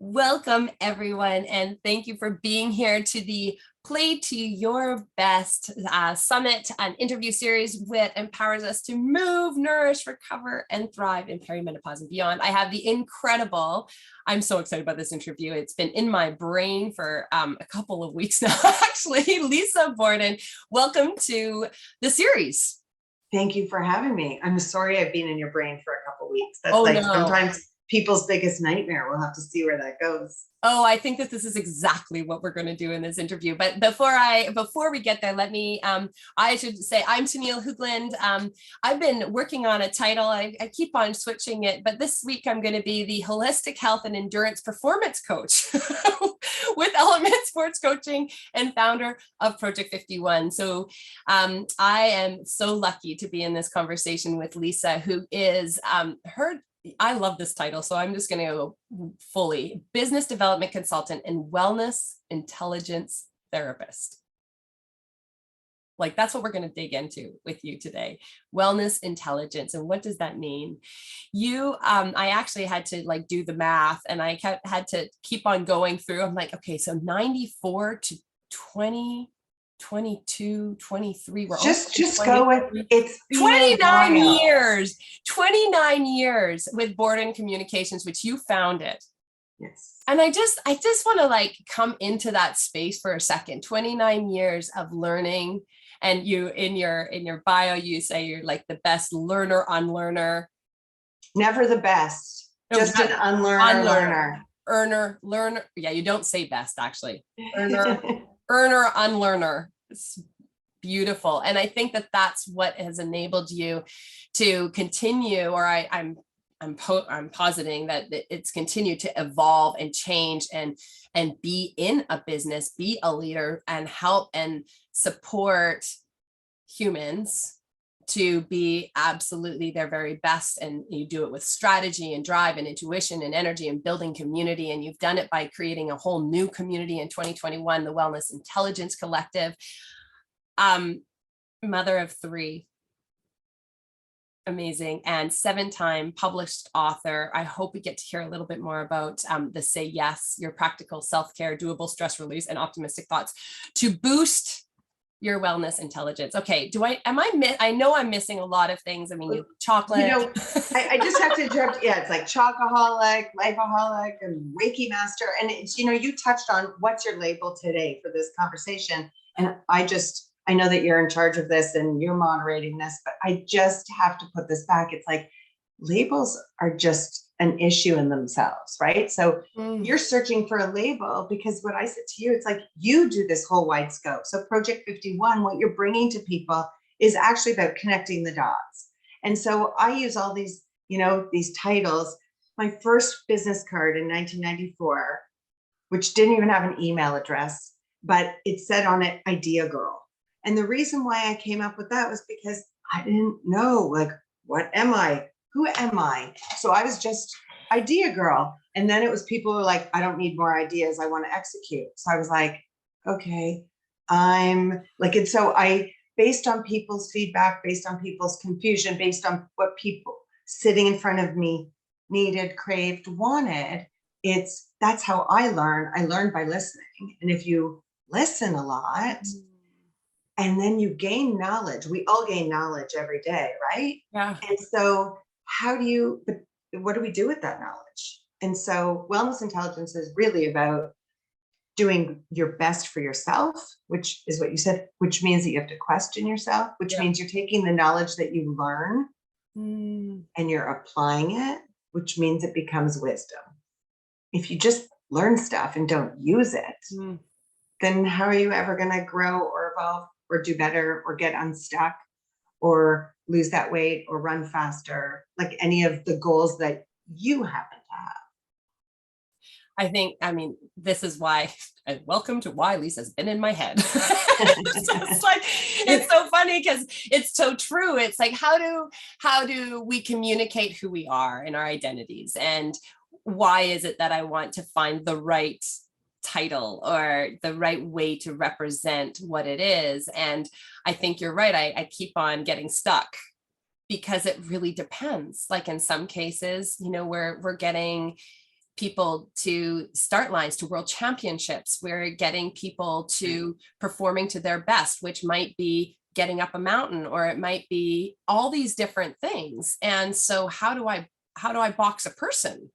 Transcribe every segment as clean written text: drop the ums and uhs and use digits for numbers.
Welcome, everyone, and thank you for being here to the Play to Your Best Summit and interview series, which empowers us to move, nourish, recover, and thrive in perimenopause and beyond. I have the incredible, I'm so excited about this interview. It's been in my brain for a couple of weeks now, actually. Lisa Borden, welcome to the series. Thank you for having me. I'm sorry I've been in your brain for a couple of weeks. That's no. Sometimes people's biggest nightmare. We'll have to see where that goes. Oh, I think that this is exactly what we're going to do in this interview. But before we get there, let me, I should say I'm Tenille Hoogland. I've been working on a title. I keep on switching it, but this week I'm going to be the Holistic Health and Endurance Performance Coach with Element Sports Coaching and founder of Project 51. So I am so lucky to be in this conversation with Lisa, who is I love this title, so I'm just going to go fully business development consultant and wellness intelligence therapist. Like, that's what we're going to dig into with you today. Wellness intelligence. And what does that mean? I actually had to do the math, and I had to keep on going through. I'm like, okay, so 94 to 20, 22, 23. We're just go with it's 29 years with Borden Communications, which you founded. Yes. And I just want to come into that space for a second. 29 years of learning. And you in your bio, you say you're like the best learner, unlearner. Never the best. Just an learner. Learner. Yeah, you don't say best, actually. Earner, unlearner. It's beautiful. And I think that that's what has enabled you to continue, or I'm positing that it's continued to evolve and change and be in a business, be a leader, and help and support humans to be absolutely their very best. And you do it with strategy and drive and intuition and energy and building community. And you've done it by creating a whole new community in 2021, the Wellness Intelligence Collective. Mother of 3. Amazing. And 7-time published author. I hope we get to hear a little bit more about the Say Yes, your practical self-care, doable stress release, and optimistic thoughts to boost your wellness intelligence. Okay. I know I'm missing a lot of things. I mean, you chocolate. I just have to interrupt. Yeah, it's like chocoholic, lifeaholic, and Wakey master. And it's, you touched on what's your label today for this conversation. And I know that you're in charge of this and you're moderating this, but I just have to put this back. It's like labels are just an issue in themselves, right? So you're searching for a label because what I said to you, it's like you do this whole wide scope. So Project 51, what you're bringing to people is actually about connecting the dots. And so I use all these, these titles. My first business card in 1994, which didn't even have an email address, but it said on it, Idea Girl. And the reason why I came up with that was because I didn't know, what am I? Who am I? So I was just idea girl. And then it was people who were like, I don't need more ideas. I want to execute. So I was like, okay, and so I, based on people's feedback, based on people's confusion, based on what people sitting in front of me needed, craved, wanted, that's how I learn. I learn by listening. And if you listen a lot, and then you gain knowledge. We all gain knowledge every day, right? Yeah. And so what do we do with that knowledge? And so wellness intelligence is really about doing your best for yourself, which is what you said, which means that you have to question yourself, which means you're taking the knowledge that you learn and you're applying it, which means it becomes wisdom. If you just learn stuff and don't use it, then how are you ever going to grow or evolve or do better or get unstuck or lose that weight or run faster, like any of the goals that you happen to have? This is why, and welcome to why Lisa's been in my head. It's so funny because it's so true. It's like, how do we communicate who we are and our identities? And why is it that I want to find the right title or the right way to represent what it is? And I think you're right. I keep on getting stuck because it really depends. Like in some cases, we're getting people to start lines, to world championships. We're getting people to performing to their best, which might be getting up a mountain, or it might be all these different things. And so how do I box a person?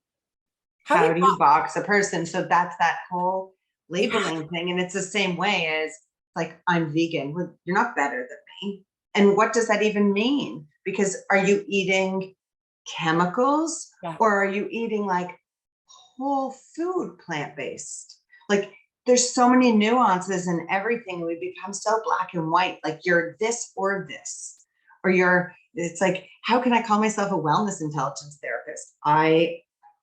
How do you box a person? So that's that whole labeling thing. And it's the same way as like, I'm vegan. Well, you're not better than me. And what does that even mean? Because are you eating chemicals, or are you eating like whole food, plant-based? Like, there's so many nuances in everything. We become so black and white, like you're this or this, or it's like, how can I call myself a wellness intelligence therapist? I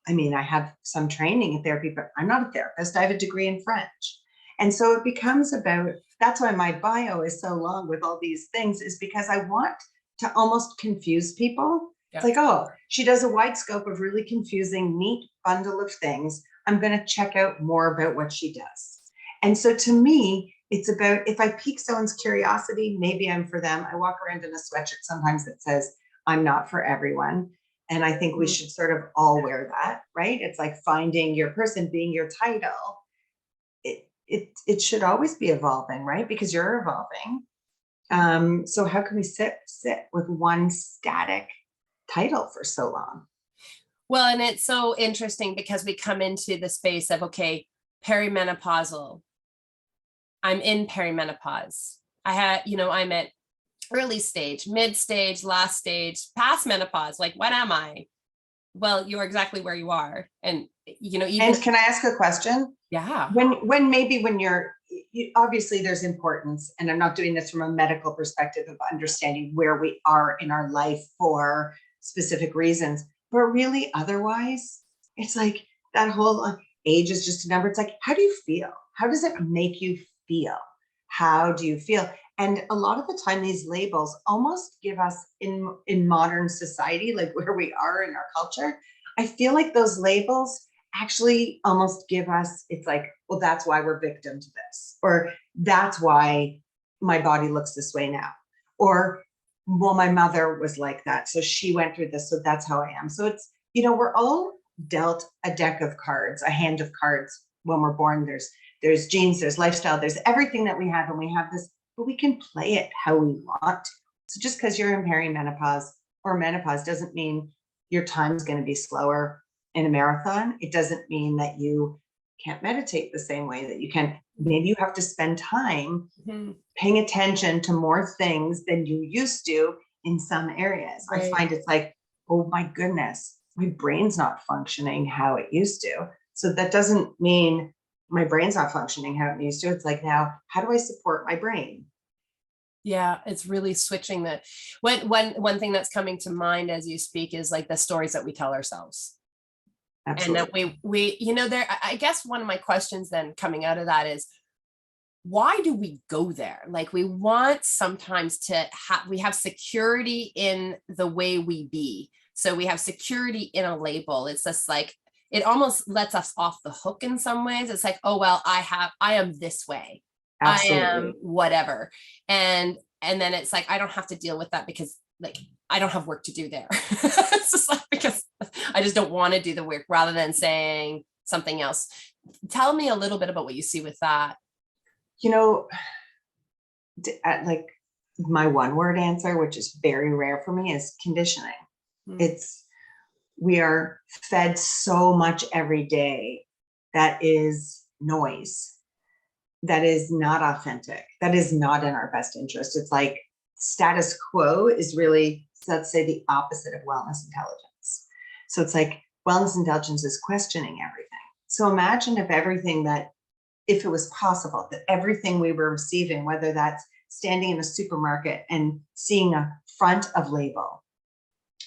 mean, I have some training in therapy, but I'm not a therapist. I have a degree in French. And so it becomes about, that's why my bio is so long with all these things, is because I want to almost confuse people. It's like, oh, she does a wide scope of really confusing, neat bundle of things. I'm going to check out more about what she does. And so to me, it's about, if I pique someone's curiosity, maybe I'm for them. I walk around in a sweatshirt sometimes that says, I'm not for everyone. And I think we should sort of all wear that, right? It's like finding your person, being your title. It should always be evolving, right? Because you're evolving. So how can we sit with one static title for so long? Well, and it's so interesting because we come into the space of, okay, perimenopausal. I'm in perimenopause. I'm at early stage, mid stage, last stage, past menopause. Like, what am I? Well, you're exactly where you are. And, even. And can I ask a question? Yeah. When you're, obviously there's importance, and I'm not doing this from a medical perspective of understanding where we are in our life for specific reasons, but really otherwise, it's like that whole age is just a number. It's like, how do you feel? How does it make you feel? How do you feel? And a lot of the time, these labels almost give us in modern society, like where we are in our culture, I feel like those labels actually almost give us, it's like, well, that's why we're victim to this, or that's why my body looks this way now, or, well, my mother was like that, so she went through this, so that's how I am. So it's, we're all dealt a deck of cards, a hand of cards when we're born. There's genes, there's lifestyle, there's everything that we have, and we have this, but we can play it how we want to. So just because you're in perimenopause or menopause doesn't mean your time's going to be slower in a marathon. It doesn't mean that you can't meditate the same way that you can. Maybe you have to spend time paying attention to more things than you used to in some areas. Right. I find it's like, oh my goodness, my brain's not functioning how it used to. So that doesn't mean my brain's not functioning how it used to. It's like, now, how do I support my brain? Yeah, it's really switching that. One thing that's coming to mind as you speak is like the stories that we tell ourselves. Absolutely. And that we I guess one of my questions then coming out of that is, why do we go there? Like, we want sometimes to we have security in the way we be. So we have security in a label. It's just like, it almost lets us off the hook in some ways. It's like, oh, well, I am this way. Absolutely. I am whatever. And then it's like, I don't have to deal with that because like, I don't have work to do there. It's just like, because I just don't want to do the work, rather than saying something else. Tell me a little bit about what you see with that. Like my one word answer, which is very rare for me, is conditioning. We are fed so much every day that is noise, that is not authentic, that is not in our best interest. It's like status quo is really, let's say, the opposite of wellness intelligence. So it's like wellness intelligence is questioning everything. So imagine if it was possible that everything we were receiving, whether that's standing in a supermarket and seeing a front of label,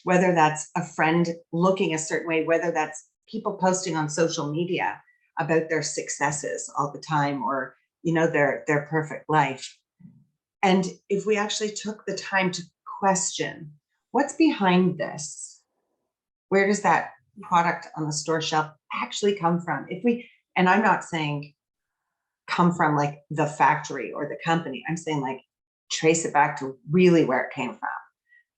whether that's a friend looking a certain way, whether that's people posting on social media about their successes all the time, or, their perfect life. And if we actually took the time to question, what's behind this? Where does that product on the store shelf actually come from? And I'm not saying come from like the factory or the company. I'm saying like trace it back to really where it came from.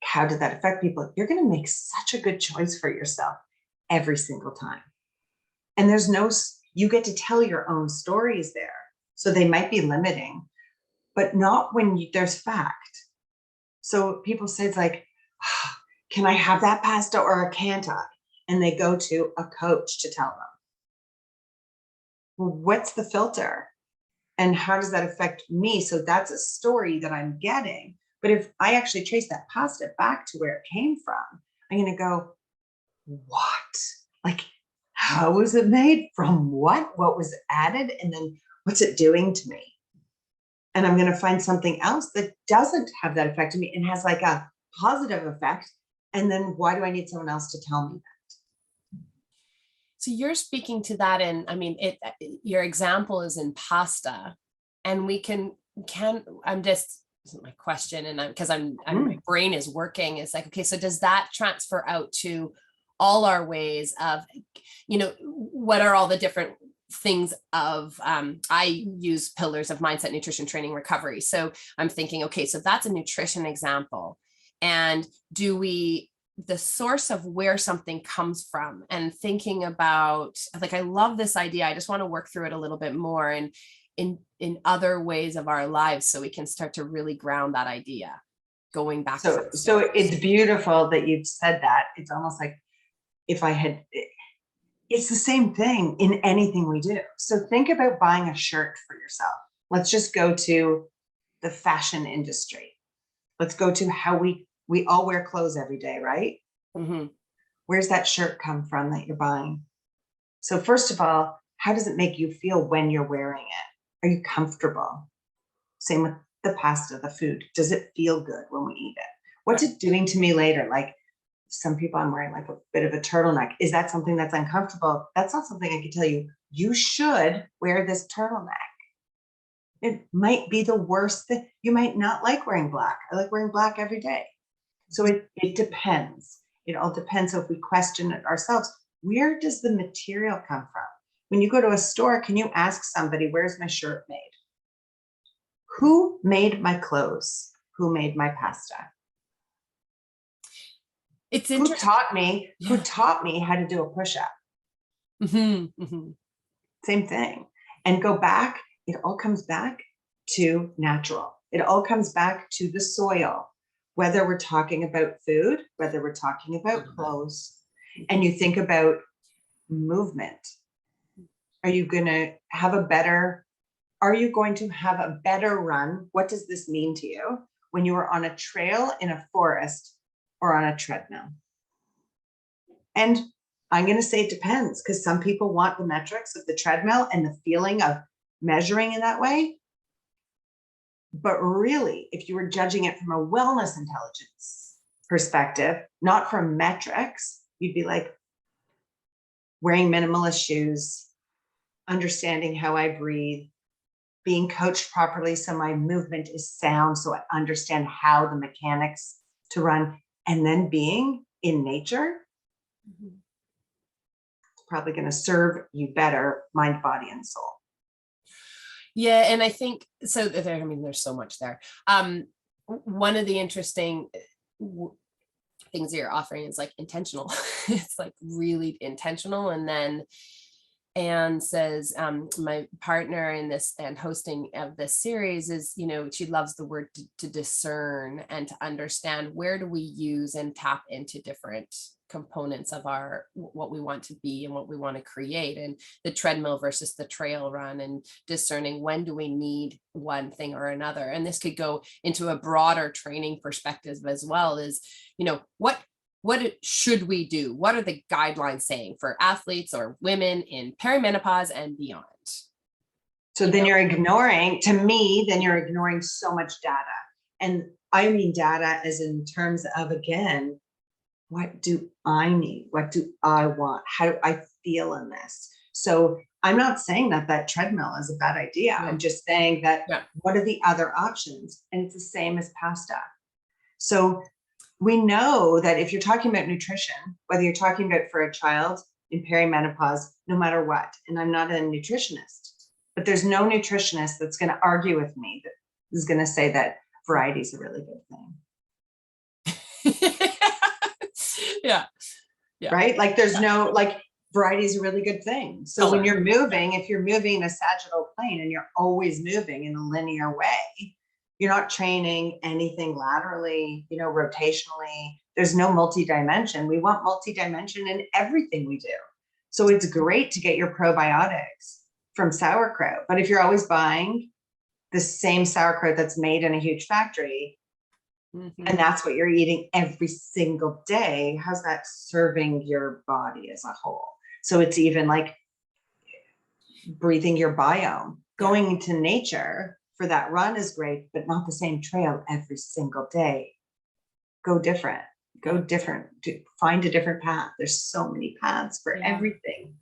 How did that affect people? You're going to make such a good choice for yourself every single time. And you get to tell your own stories there. So they might be limiting, but not when there's fact. So people say it's like, oh, can I have that pasta or can't I? And they go to a coach to tell them. Well, what's the filter? And how does that affect me? So that's a story that I'm getting. But if I actually trace that pasta back to where it came from, I'm going to go, what? Like, how was it made? From what? What was added? And then what's it doing to me? And I'm going to find something else that doesn't have that effect on me and has like a positive effect. And then why do I need someone else to tell me that? So you're speaking to that, and I mean, your example is in pasta, and we can I'm just, this is my question, and my brain is working. It's like, okay, so does that transfer out to all our ways of, what are all the different things of, I use pillars of mindset, nutrition, training, recovery. So I'm thinking, okay, so that's a nutrition example. And the source of where something comes from, and thinking about, like, I love this idea. I just want to work through it a little bit more and in other ways of our lives, so we can start to really ground that idea going back. So it's beautiful that you've said that. It's almost like it's the same thing in anything we do. So think about buying a shirt for yourself. Let's just go to the fashion industry. Let's go to how we all wear clothes every day, right? Mm-hmm. Where's that shirt come from that you're buying? So first of all, how does it make you feel when you're wearing it? Are you comfortable? Same with the pasta, the food. Does it feel good when we eat it? What's it doing to me later? Like, some people, I'm wearing like a bit of a turtleneck. Is that something that's uncomfortable? That's not something I can tell you. You should wear this turtleneck. It might be the worst thing. You might not like wearing black. I like wearing black every day. So it depends. It all depends. So if we question it ourselves, where does the material come from? When you go to a store, can you ask somebody, where's my shirt made? Who made my clothes? Who made my pasta? It's Who taught me how to do a push-up? Mm-hmm, mm-hmm. Same thing. And go back, it all comes back to natural. It all comes back to the soil, whether we're talking about food, whether we're talking about clothes. And you think about movement. Are you going to have a better run? What does this mean to you when you are on a trail in a forest or on a treadmill? And I'm going to say it depends, because some people want the metrics of the treadmill and the feeling of measuring in that way. But really, if you were judging it from a wellness intelligence perspective, not from metrics, you'd be like wearing minimalist shoes, understanding how I breathe, being coached properly so my movement is sound, so I understand how the mechanics to run, and then being in nature. Mm-hmm. It's probably going to serve you better, mind, body, and soul. Yeah. And I think, so there, I mean, there's so much there. One of the interesting things that you're offering is like intentional. It's like really intentional. And then Anne says, my partner in this and hosting of this series is, she loves the word to discern and to understand, where do we use and tap into different components of what we want to be and what we want to create, and the treadmill versus the trail run, and discerning when do we need one thing or another. And this could go into a broader training perspective as well, as, what should we do? What are the guidelines saying for athletes or women in perimenopause and beyond? So then you're ignoring so much data. And I mean data as in terms of, again, what do I need? What do I want? How do I feel in this? So I'm not saying that treadmill is a bad idea. Yeah. I'm just saying that what are the other options? And it's the same as pasta. So we know that if you're talking about nutrition, whether you're talking about for a child in perimenopause, no matter what, and I'm not a nutritionist, but there's no nutritionist that's going to argue with me that is going to say that variety is a really good thing. Yeah. Right? Like there's no, like, variety is a really good thing. So when you're moving, if you're moving in a sagittal plane and you're always moving in a linear way, you're not training anything laterally, rotationally. There's no multi-dimension. We want multi-dimension in everything we do. So it's great to get your probiotics from sauerkraut. But if you're always buying the same sauerkraut that's made in a huge factory, and that's what you're eating every single day, how's that serving your body as a whole? So it's even like breathing your biome. Going into nature for that run is great, but not the same trail every single day. Go different. Find a different path. There's so many paths for everything.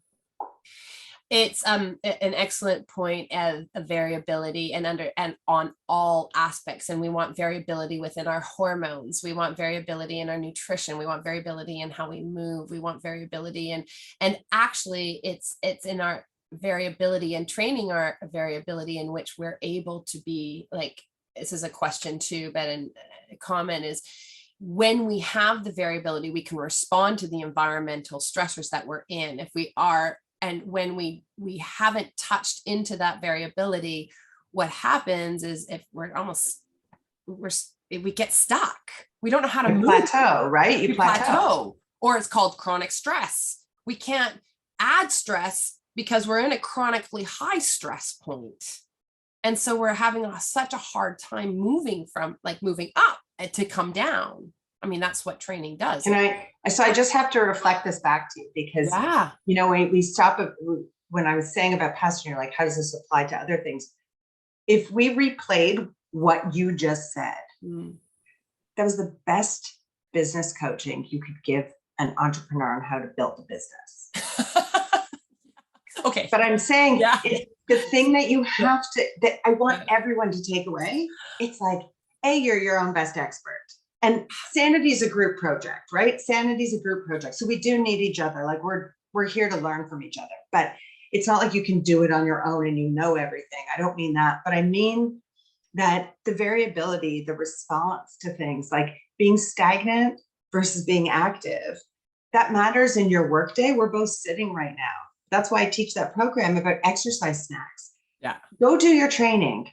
It's an excellent point of variability and on all aspects. And we want variability within our hormones. We want variability in our nutrition. We want variability in how we move. We want variability and actually it's in our variability and training our variability in which we're able to be like, this is a question too, but a comment is, when we have the variability, we can respond to the environmental stressors that we're in. If we are, and when we haven't touched into that variability, what happens is if we get stuck. We don't know how to move. Plateau, right? You plateau, or it's called chronic stress. We can't add stress because we're in a chronically high stress point. And so we're having such a hard time moving up to come down. I mean, that's what training does. So I just have to reflect this back to you because, we stop when I was saying about passion, you're like, how does this apply to other things? If we replayed what you just said, that was the best business coaching you could give an entrepreneur on how to build a business. Okay. But I'm saying it's the thing that you have to, that I want everyone to take away. It's like, you're your own best expert. And sanity is a group project, right? Sanity is a group project. So we do need each other. Like we're here to learn from each other, but it's not like you can do it on your own and you know everything. I don't mean that, but I mean that the variability, the response to things like being stagnant versus being active, that matters in your workday. We're both sitting right now. That's why I teach that program about exercise snacks. Yeah. Go do your training,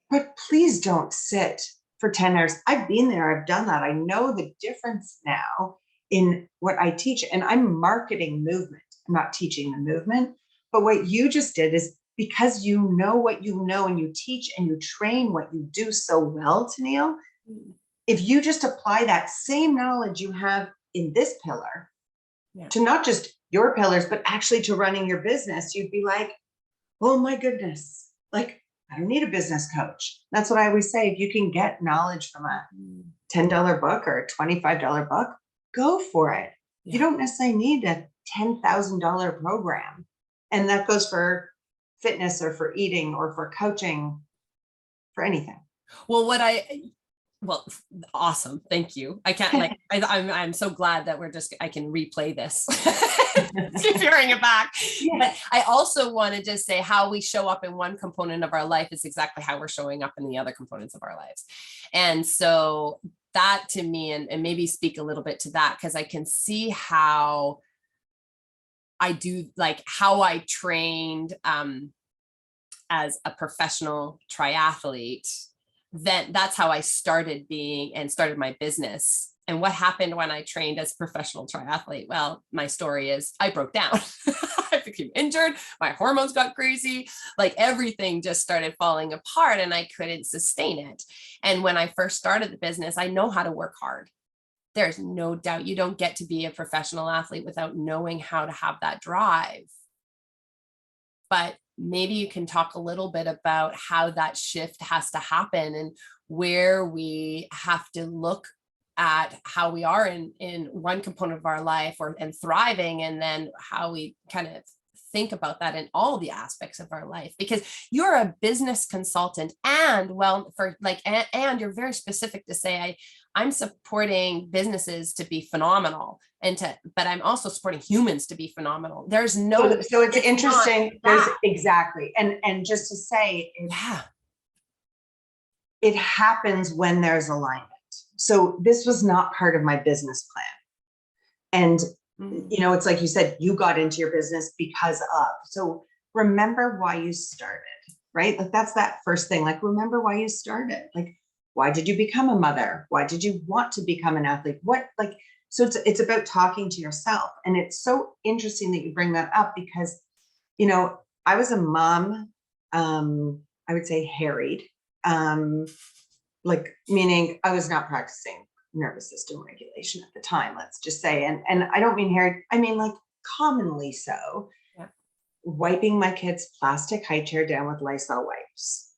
but please don't sit for 10 hours. I've been there. I've done that. I know the difference now in what I teach, and I'm marketing movement. I'm not teaching the movement, but what you just did is because you know what you know and you teach and you train what you do so well, Tenille, if you just apply that same knowledge you have in this pillar to not just your pillars, but actually to running your business, you'd be like, oh my goodness, like I don't need a business coach. That's what I always say. If you can get knowledge from a $10 book or a $25 book, go for it. Yeah. You don't necessarily need a $10,000 program. And that goes for fitness or for eating or for coaching, for anything. Well, awesome. Thank you. I can't I'm so glad that I can replay this. Keep hearing it back. Yeah. But I also wanted to say how we show up in one component of our life is exactly how we're showing up in the other components of our lives. And so that to me, and maybe speak a little bit to that, because I can see how I do, like how I trained as a professional triathlete. Then that's how I started my business. And what happened when I trained as a professional triathlete? Well, my story is I broke down. I became injured. My hormones got crazy. Like everything just started falling apart and I couldn't sustain it. And when I first started the business, I know how to work hard. There's no doubt you don't get to be a professional athlete without knowing how to have that drive. But maybe you can talk a little bit about how that shift has to happen and where we have to look at how we are in one component of our life and thriving, and then how we kind of think about that in all the aspects of our life, because you're a business consultant and you're very specific to say, I'm supporting businesses to be phenomenal but I'm also supporting humans to be phenomenal. There's no, so it's interesting. Exactly. And just to say, it happens when there's alignment. So this was not part of my business plan. And You know, it's like you said, you got into your business because of. So remember why you started, right? Like that's that first thing. Like, remember why you started. Like, why did you become a mother? Why did you want to become an athlete? What, like, so it's about talking to yourself. And it's so interesting that you bring that up because, you know, I was a mom, I would say harried, like meaning I was not practicing nervous system regulation at the time, let's just say. And I don't mean harried, I mean like commonly so. Yeah. Wiping my kids' plastic high chair down with Lysol wipes.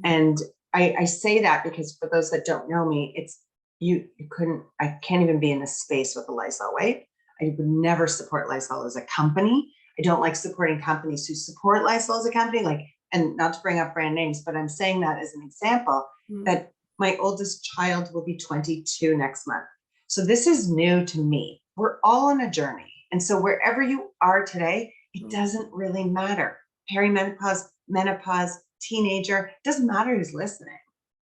And I say that because for those that don't know me, it's you couldn't, I can't even be in a space with a Lysol wipe. I would never support Lysol as a company. I don't like supporting companies who support Lysol as a company, like, and not to bring up brand names, but I'm saying that as an example that my oldest child will be 22 next month. So this is new to me. We're all on a journey. And so wherever you are today, it doesn't really matter. Perimenopause, menopause, teenager, it doesn't matter who's listening.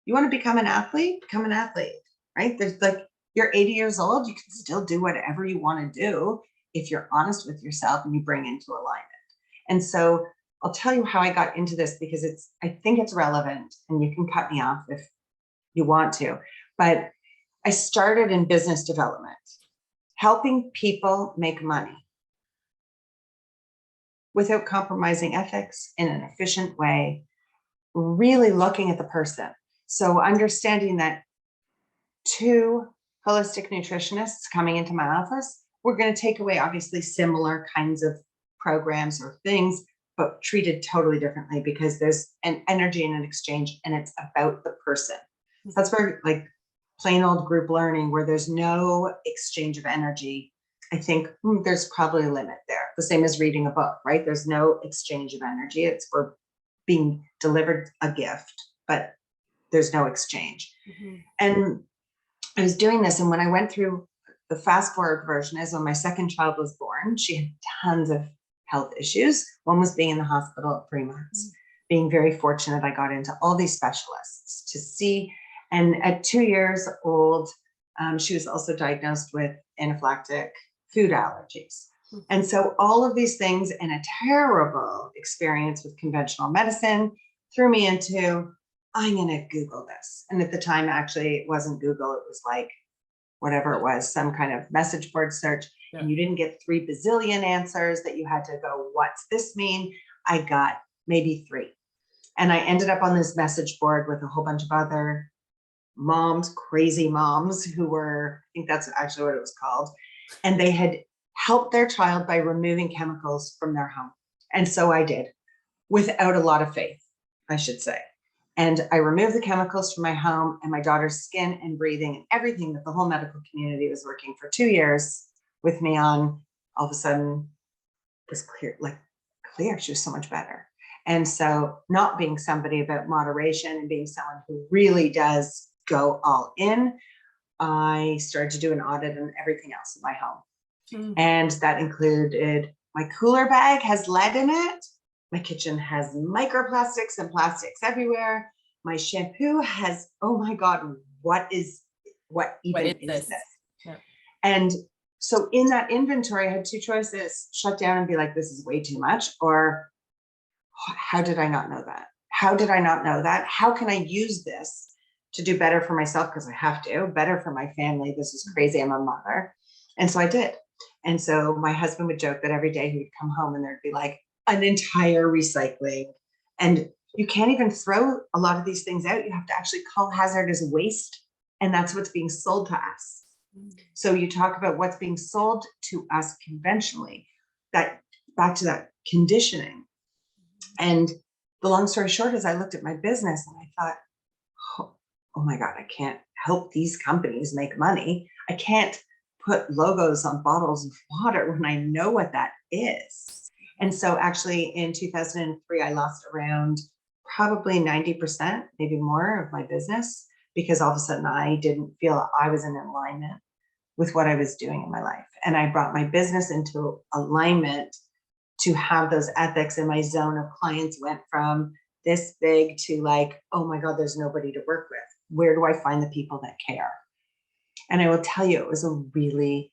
You want to become an athlete? Become an athlete, right? There's like, you're 80 years old, you can still do whatever you want to do if you're honest with yourself and you bring into alignment. And so I'll tell you how I got into this because I think it's relevant and you can cut me off if you want to, but I started in business development, helping people make money without compromising ethics in an efficient way, really looking at the person. So understanding that 2 holistic nutritionists coming into my office, we're going to take away obviously similar kinds of programs or things, but treated totally differently because there's an energy and an exchange and it's about the person. That's where like plain old group learning where there's no exchange of energy. I think there's probably a limit there. The same as reading a book, right? There's no exchange of energy. It's for being delivered a gift, but there's no exchange. And I was doing this. And when I went through the fast forward version is when my second child was born, she had tons of health issues. One was being in the hospital at 3 months. Being very fortunate, I got into all these specialists to see. And at 2 years old, she was also diagnosed with anaphylactic food allergies. And so all of these things and a terrible experience with conventional medicine threw me into, I'm going to Google this. And at the time, actually, it wasn't Google. It was like, whatever it was, some kind of message board search. Yeah. And you didn't get 3 bazillion answers that you had to go, what's this mean? I got maybe 3. And I ended up on this message board with a whole bunch of other moms, crazy moms who were, I think that's actually what it was called. And they had helped their child by removing chemicals from their home. And so I did, without a lot of faith, I should say. And I removed the chemicals from my home and my daughter's skin and breathing and everything that the whole medical community was working for 2 years with me on, all of a sudden was clear, like clear. She was so much better. And so not being somebody about moderation and being someone who really does go all in, I started to do an audit on everything else in my home. And that included my cooler bag has lead in it. My kitchen has microplastics and plastics everywhere. My shampoo has, oh my God, what is this? Yeah. And so in that inventory, I had 2 choices: shut down and be like, this is way too much, or how did I not know that? How did I not know that? How can I use this to do better for myself? Because I have to, better for my family. This is crazy. I'm a mother. And so I did. And so my husband would joke that every day he would come home and there'd be like an entire recycling. And you can't even throw a lot of these things out. You have to actually call hazardous waste. And that's what's being sold to us. So you talk about what's being sold to us conventionally, that back to that conditioning. And the long story short is I looked at my business and I thought, oh my God, I can't help these companies make money. I can't put logos on bottles of water when I know what that is. And so actually in 2003, I lost around probably 90%, maybe more of my business, because all of a sudden I didn't feel I was in alignment with what I was doing in my life. And I brought my business into alignment to have those ethics, and my zone of clients went from this big to like, oh my God, there's nobody to work with. Where do I find the people that care? And I will tell you, it was a really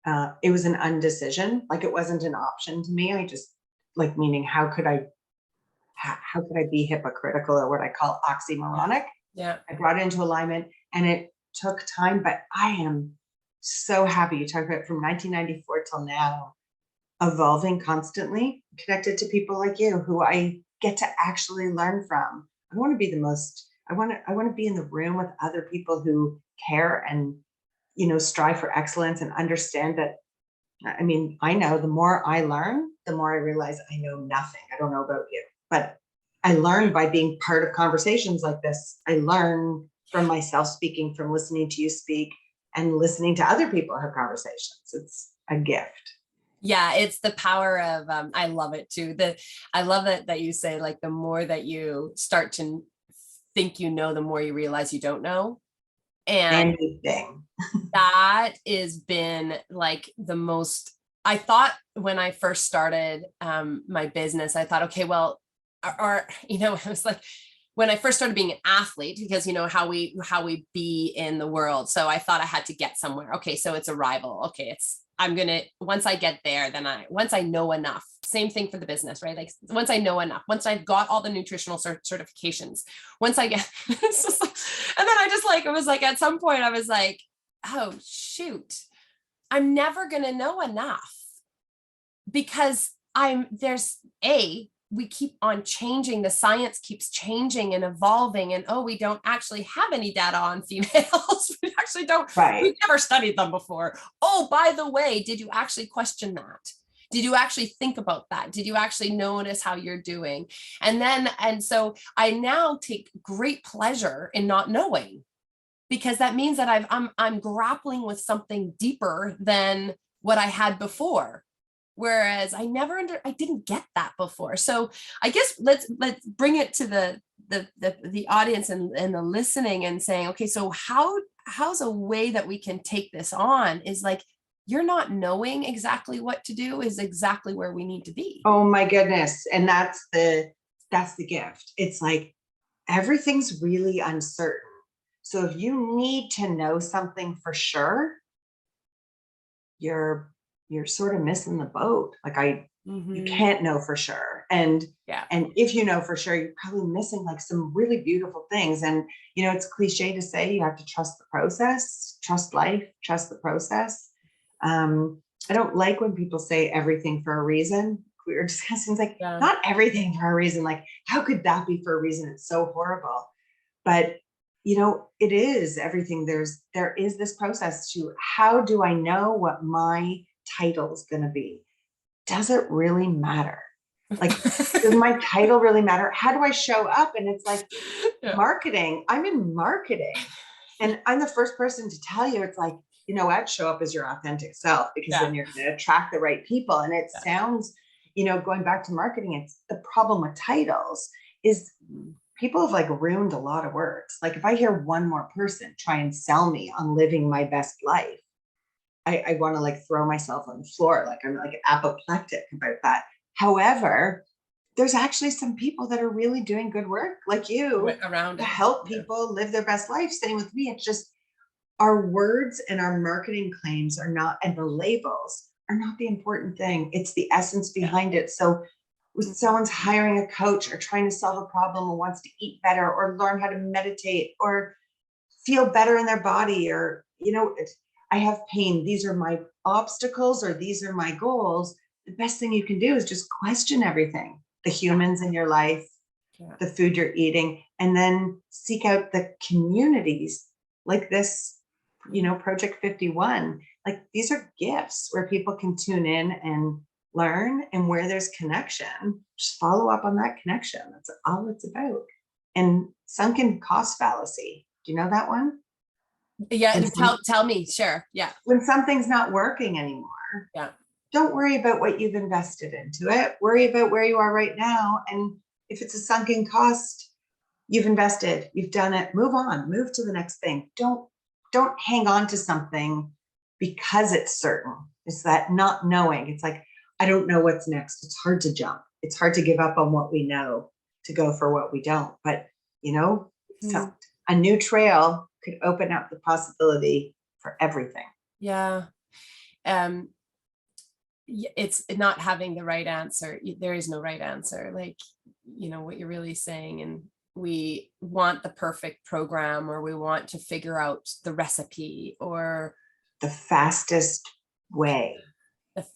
it was an undecision. Like it wasn't an option to me. I just like, meaning how could I be hypocritical, or what I call oxymoronic? Yeah. I brought it into alignment, and it took time, but I am so happy. You talk about from 1994 till now, evolving constantly, connected to people like you who I get to actually learn from. I want to be I want to be in the room with other people who care and, strive for excellence and understand that. I mean, I know the more I learn, the more I realize I know nothing. I don't know about you, but I learn by being part of conversations like this. I learn from myself speaking, from listening to you speak, and listening to other people have conversations. It's a gift. Yeah, it's the power of, I love it too. I love it that you say, like, the more that you start to think you know, the more you realize you don't know. And Anything. that has been like the most, I thought when I first started my business, I thought, okay, well, it was like when I first started being an athlete, because how we be in the world. So I thought I had to get somewhere. Okay, so it's arrival. Okay, once I get there, once I know enough. Same thing for the business, right? Like once I know enough, once I've got all the nutritional certifications, once I get, it's just like, and then I just like, it was like at some point I was like, oh shoot, I'm never going to know enough, because we keep on changing. The science keeps changing and evolving, and we don't actually have any data on females. We actually don't. Right. We've never studied them before. Oh, by the way, did you actually question that? Did you actually think about that? Did you actually notice how you're doing? And so I now take great pleasure in not knowing, because that means that I'm grappling with something deeper than what I had before. Whereas I didn't get that before. So I guess let's bring it to the audience and the listening, and saying, okay, so how's a way that we can take this on is like, you're not knowing exactly what to do is exactly where we need to be. Oh my goodness. And that's the gift. It's like, everything's really uncertain. So if you need to know something for sure, you're sort of missing the boat. Like you can't know for sure. And if you know for sure, you're probably missing like some really beautiful things. And, it's cliche to say you have to trust the process, trust life, trust the process. I don't like when people say everything for a reason. We were discussing, like, not everything for a reason. Like, how could that be for a reason? It's so horrible. But it is everything. There is this process to, how do I know what my title is going to be? Does it really matter? Like, does my title really matter? How do I show up? And it's like, marketing. I'm in marketing, and I'm the first person to tell you, it's like, you know what? Show up as your authentic self, because then you're going to attract the right people. And it sounds, going back to marketing, it's the problem with titles is people have like ruined a lot of words. Like if I hear one more person try and sell me on living my best life, I want to like throw myself on the floor. Like I'm like apoplectic about that. However, there's actually some people that are really doing good work like you around to help people live their best life. Same with me. It's just our words and our marketing claims are not, and the labels are not the important thing. It's the essence behind it. So when someone's hiring a coach or trying to solve a problem or wants to eat better or learn how to meditate or feel better in their body, or, I have pain, these are my obstacles or these are my goals. The best thing you can do is just question everything, the humans in your life, the food you're eating, and then seek out the communities like this, Project 51. Like these are gifts where people can tune in and learn, and where there's connection, just follow up on that connection. That's all it's about. And sunken cost fallacy. Do you know that one? Yeah. And tell me, sure. Yeah. When something's not working anymore. Yeah. Don't worry about what you've invested into it. Worry about where you are right now. And if it's a sunken cost, you've invested, you've done it, move on, move to the next thing. Don't hang on to something because it's certain. It's that not knowing. It's like, I don't know what's next. It's hard to jump. It's hard to give up on what we know to go for what we don't. But, so a new trail could open up the possibility for everything. Yeah. it's not having the right answer. There is no right answer. Like, what you're really saying. And we want the perfect program, or we want to figure out the recipe, or the fastest way.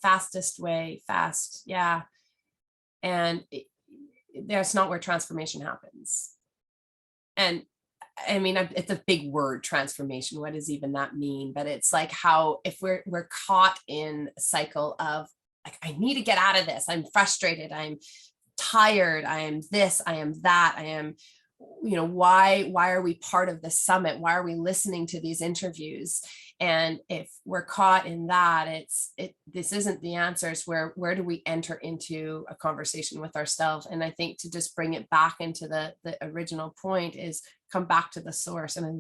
Fast. Yeah. And that's not where transformation happens. And I mean, it's a big word, transformation. What does even that mean? But it's like how, if we're caught in a cycle of like, I need to get out of this. I'm frustrated. I'm tired. I am this, I am that. I am, why are we part of the summit? Why are we listening to these interviews? And if we're caught in that, this isn't the answers. Where do we enter into a conversation with ourselves? And I think to just bring it back into the original point is come back to the source. And I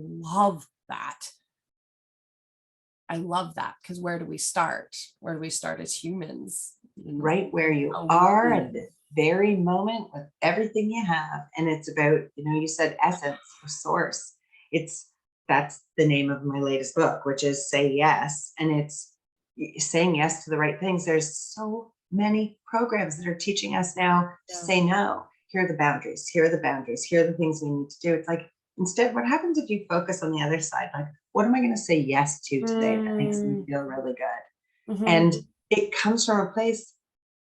love that. Because where do we start? Where do we start as humans? Right where you are at this very moment with everything you have. And it's about, you said essence or source. That's the name of my latest book, which is Say Yes. And it's saying yes to the right things. There's so many programs that are teaching us now to say no. Here are the boundaries. Here are the boundaries. Here are the things we need to do. It's like, instead, what happens if you focus on the other side? Like, what am I going to say yes to today that makes me feel really good? Mm-hmm. And it comes from a place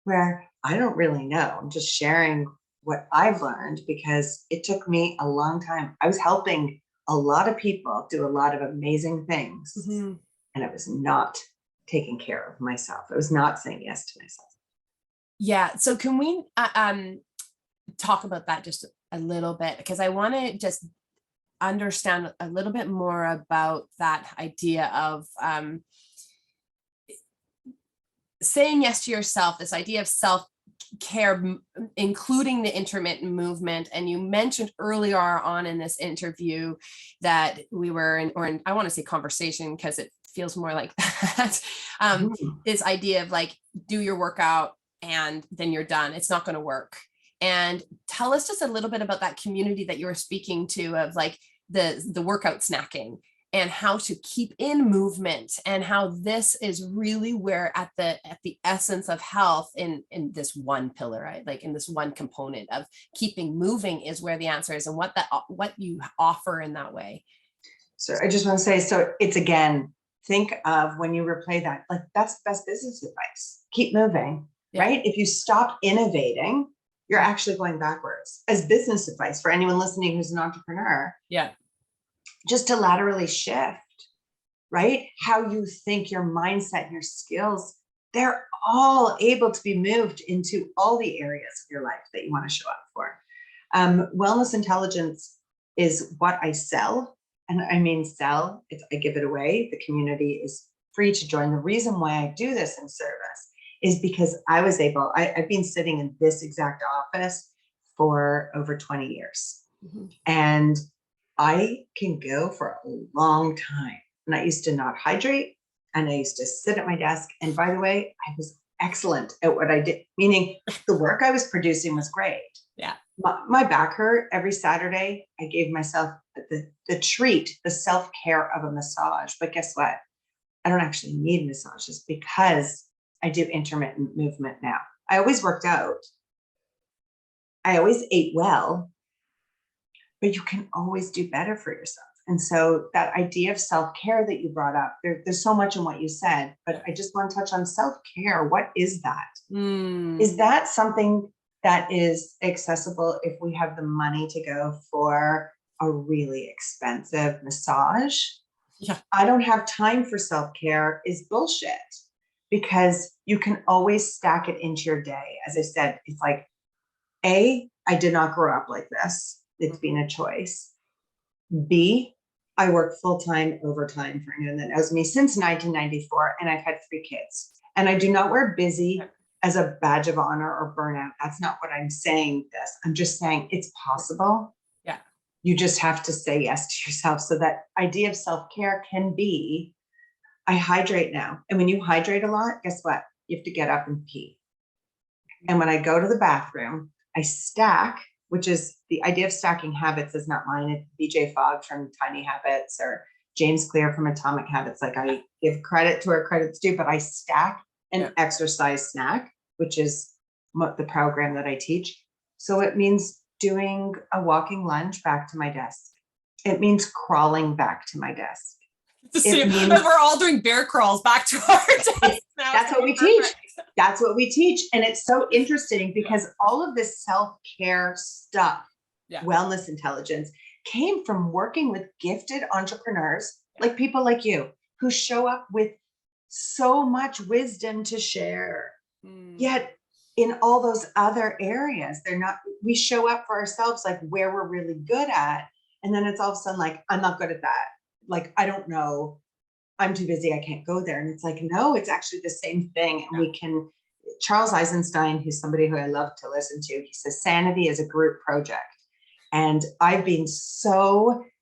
where I don't really know. I'm just sharing what I've learned, because it took me a long time. I was helping a lot of people do a lot of amazing things. Mm-hmm. And I was not taking care of myself. I was not saying yes to myself. Yeah. So can we talk about that just a little bit? Because I want to just understand a little bit more about that idea of saying yes to yourself, this idea of self-care, including the intermittent movement. And you mentioned earlier on in this interview that we were in, I want to say conversation because it feels more like that. This idea of like, do your workout and then you're done. It's not going to work. And tell us just a little bit about that community that you were speaking to, of like the workout snacking, and how to keep in movement, and how this is really where at the essence of health in this one pillar, right? Like in this one component of keeping moving is where the answer is, and what you offer in that way. So I just want to say, so it's, again, think of when you replay that, like that's the best business advice. Keep moving, right? If you stop innovating, you're actually going backwards. As business advice for anyone listening who's an entrepreneur, just to laterally shift, right? How you think, your mindset, your skills, they're all able to be moved into all the areas of your life that you want to show up for. Wellness intelligence is what I sell. And I mean, sell, I give it away. The community is free to join. The reason why I do this in service is because I've been sitting in this exact office for over 20 years. Mm-hmm. And I can go for a long time. And I used to not hydrate, and I used to sit at my desk. And by the way, I was excellent at what I did, meaning the work I was producing was great. Yeah. My back hurt every Saturday. I gave myself the treat, the self-care of a massage. But guess what? I don't actually need massages because I do intermittent movement now. I always worked out. I always ate well, but you can always do better for yourself. And so that idea of self-care that you brought up, there's so much in what you said, but I just want to touch on self-care. What is that? Is that something that is accessible if we have the money to go for a really expensive massage? Yeah. I don't have time for self-care is bullshit, because you can always stack it into your day. As I said, it's like, A, I did not grow up like this. It's been a choice. B, I work full-time overtime for anyone that knows me since 1994, and I've had 3 kids. And I do not wear busy as a badge of honor or burnout. That's not what I'm saying this. I'm just saying it's possible. Yeah. You just have to say yes to yourself. So that idea of self-care can be, I hydrate now. And when you hydrate a lot, guess what? You have to get up and pee. And when I go to the bathroom, I stack, which is the idea of stacking habits is not mine. It's BJ Fogg from Tiny Habits, or James Clear from Atomic Habits, like I give credit to where credit's due, but I stack an exercise snack, which is the program that I teach. So it means doing a walking lunge back to my desk. It means crawling back to my desk. We're all doing bear crawls back to our desk now. That's what we teach. That's what we teach. And it's so interesting because all of this self-care stuff, wellness intelligence, came from working with gifted entrepreneurs, like people like you, who show up with so much wisdom to share. Yet in all those other areas, we show up for ourselves, like where we're really good at. And then it's all of a sudden like, I'm not good at that. Like, I don't know. I'm too busy. I can't go there. And it's like, no, it's actually the same thing. And we can, Charles Eisenstein, who's somebody who I love to listen to, he says, sanity is a group project. And I've been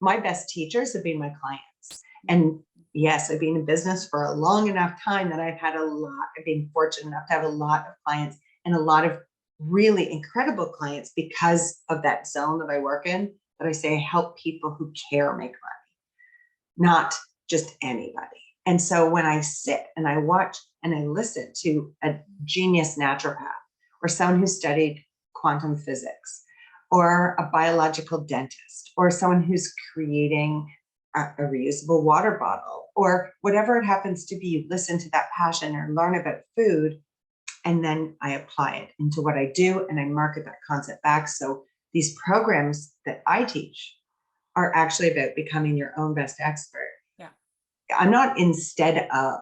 my best teachers have been my clients. And yes, I've been in business for a long enough time that I've been fortunate enough to have a lot of clients and a lot of really incredible clients because of that zone that I work in, that I say I help people who care make money, not just anybody. And so when I sit and I watch and I listen to a genius naturopath or someone who studied quantum physics or a biological dentist or someone who's creating a reusable water bottle or whatever it happens to be, you listen to that passion or learn about food, and then I apply it into what I do and I market that concept back. So these programs that I teach are actually about becoming your own best expert. Yeah. I'm not instead of.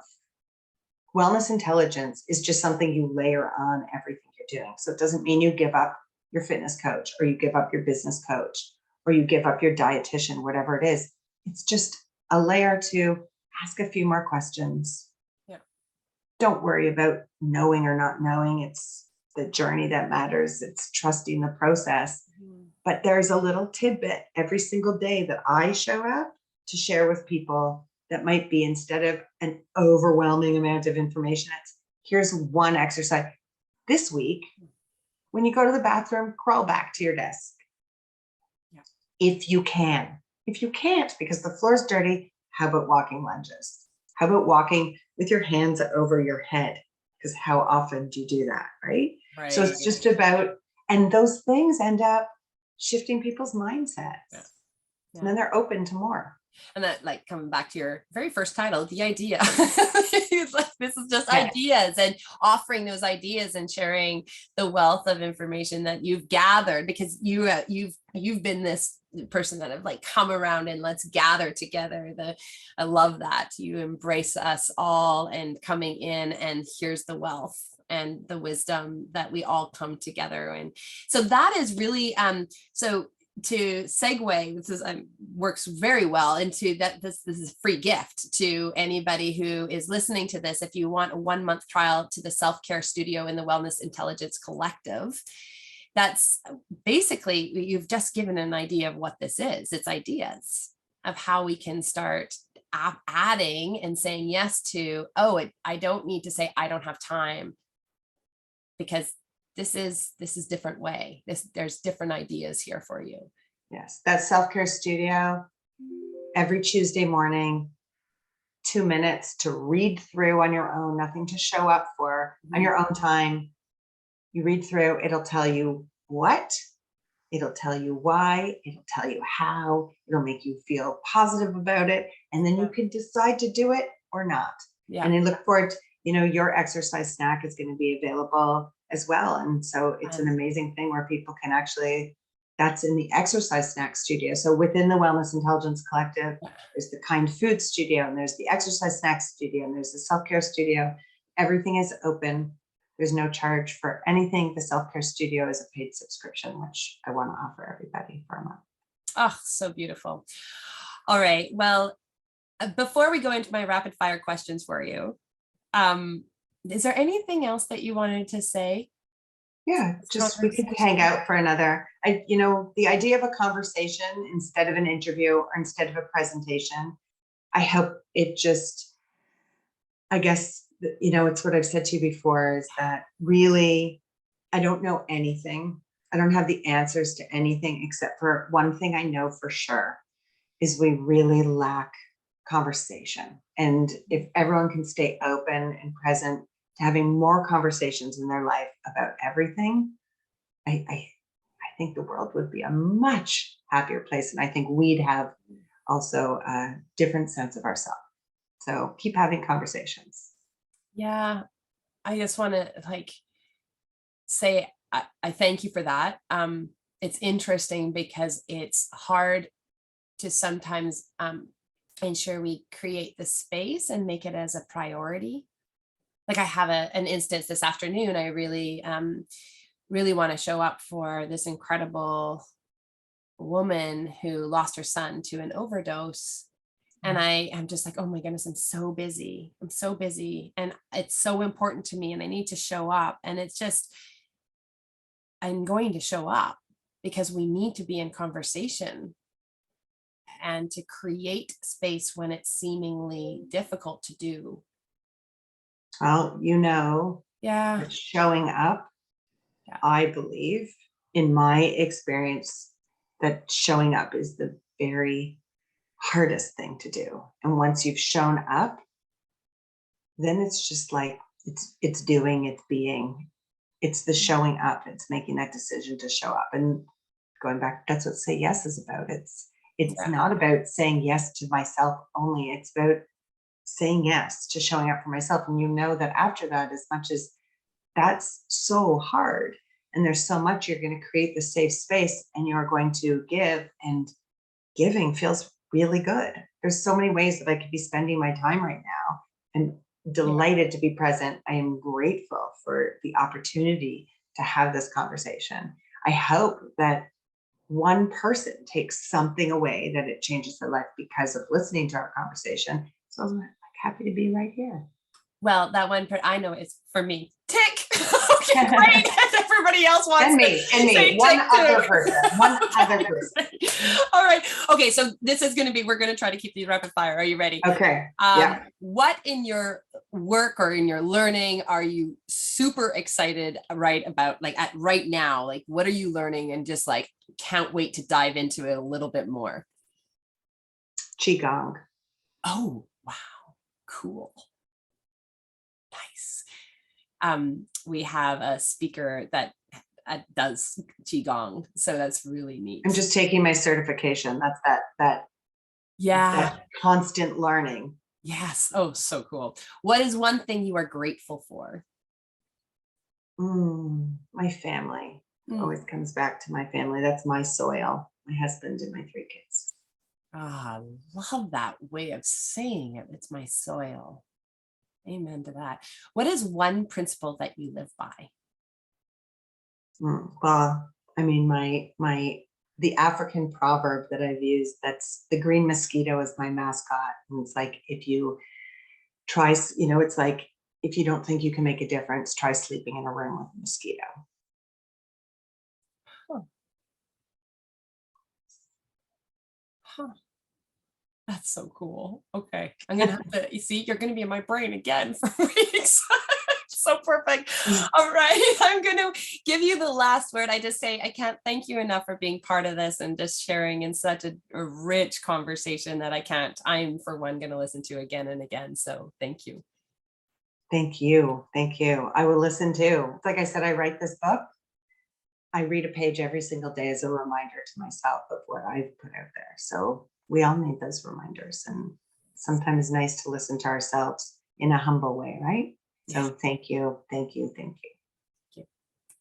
Wellness intelligence is just something you layer on everything you're doing. So it doesn't mean you give up your fitness coach or you give up your business coach or you give up your dietitian, whatever it is. It's just a layer to ask a few more questions. Yeah. Don't worry about knowing or not knowing. It's the journey that matters. It's trusting the process. But there's a little tidbit every single day that I show up to share with people that might be, instead of an overwhelming amount of information, it's here's one exercise. This week, when you go to the bathroom, crawl back to your desk. Yeah. If you can. If you can't, because the floor is dirty, how about walking lunges? How about walking with your hands over your head? Because how often do you do that, right? So it's just about, and those things end up shifting people's mindsets. Yeah. And then they're open to more. And that, like, coming back to your very first title, the idea. It's like, this is just ideas, and offering those ideas and sharing the wealth of information that you've gathered, because you've been this person that have like come around and let's gather together. I love that you embrace us all and coming in, and here's the wealth and the wisdom that we all come together. And so that is really so to segue, this is works very well into that. This is a free gift to anybody who is listening to this. If you want a 1-month trial to the self-care studio in the Wellness Intelligence Collective, that's basically, you've just given an idea of what this is. It's ideas of how we can start adding and saying yes to, I don't need to say I don't have time, because this is different way. There's different ideas here for you. Yes, that self-care studio every Tuesday morning, 2 minutes to read through on your own, nothing to show up for, on your own time. You read through, it'll tell you what, it'll tell you why, it'll tell you how, it'll make you feel positive about it. And then you can decide to do it or not. Yeah. And I look forward to, your exercise snack is going to be available as well. And so it's an amazing thing where people can actually, that's in the exercise snack studio. So within the Wellness Intelligence Collective, there's the Kind Food Studio, and there's the exercise snack studio, and there's the self-care studio. Everything is open. There's no charge for anything. The self-care studio is a paid subscription, which I want to offer everybody for a month. Oh, so beautiful. All right. Well, before we go into my rapid fire questions for you, is there anything else that you wanted to say? Yeah, just we could hang out for another, the idea of a conversation instead of an interview or instead of a presentation. I hope it just, I guess, it's what I've said to you before, is that really, I don't know anything. I don't have the answers to anything, except for one thing I know for sure is we really lack conversation. And if everyone can stay open and present to having more conversations in their life about everything, I think the world would be a much happier place. And I think we'd have also a different sense of ourselves. So keep having conversations. Yeah. I just want to say, I thank you for that. It's interesting because it's hard to sometimes ensure we create the space and make it as a priority. Like I have an instance this afternoon. I really want to show up for this incredible woman who lost her son to an overdose. And I am just like, oh my goodness, I'm so busy. I'm so busy. And it's so important to me and I need to show up. And it's just, I'm going to show up because we need to be in conversation and to create space when it's seemingly difficult to do. Well, Yeah. that showing up, Yeah. I believe, in my experience, that showing up is the very hardest thing to do. And once you've shown up, then it's just like it's doing, it's being, it's the showing up, it's making that decision to show up. And going back, that's what Say Yes is about. It's not about saying yes to myself only. It's about saying yes to showing up for myself. And that after that, as much as that's so hard, and there's so much, you're going to create the safe space and you're going to give, and giving feels really good. There's so many ways that I could be spending my time right now, and delighted to be present. I am grateful for the opportunity to have this conversation. I hope that one person takes something away, that it changes their life because of listening to our conversation. So I'm happy to be right here. Well, that one, I know it's for me. Tick. Okay, great. Everybody else wants and me. One other person. All right. Okay. So this is going to be, we're going to try to keep these rapid fire. Are you ready? Okay. Yeah. What in your work or in your learning are you super excited about, right now? Like, what are you learning and just can't wait to dive into it a little bit more? Qigong. Oh, wow. Cool. Nice. We have a speaker that does Qigong. So that's really neat. I'm just taking my certification. That's that constant learning. Yes. Oh, so cool. What is one thing you are grateful for? My family. Always comes back to my family. That's my soil, my husband and my 3 kids. I love that way of saying it. It's my soil. Amen to that. What is one principle that you live by? Well, I mean, the African proverb that I've used, that's the green mosquito is my mascot. And it's like, if you try, it's like, if you don't think you can make a difference, try sleeping in a room with a mosquito. Huh. That's so cool. Okay. I'm going to have to, you're going to be in my brain again for weeks. So perfect. All right. I'm going to give you the last word. I just say, I can't thank you enough for being part of this and just sharing in such a rich conversation that I'm for one going to listen to again and again. So thank you. Thank you. Thank you. I will listen too. Like I said, I write this book. I read a page every single day as a reminder to myself of what I've put out there. So we all need those reminders, and sometimes it's nice to listen to ourselves in a humble way, right? So thank you. Thank you. Thank you.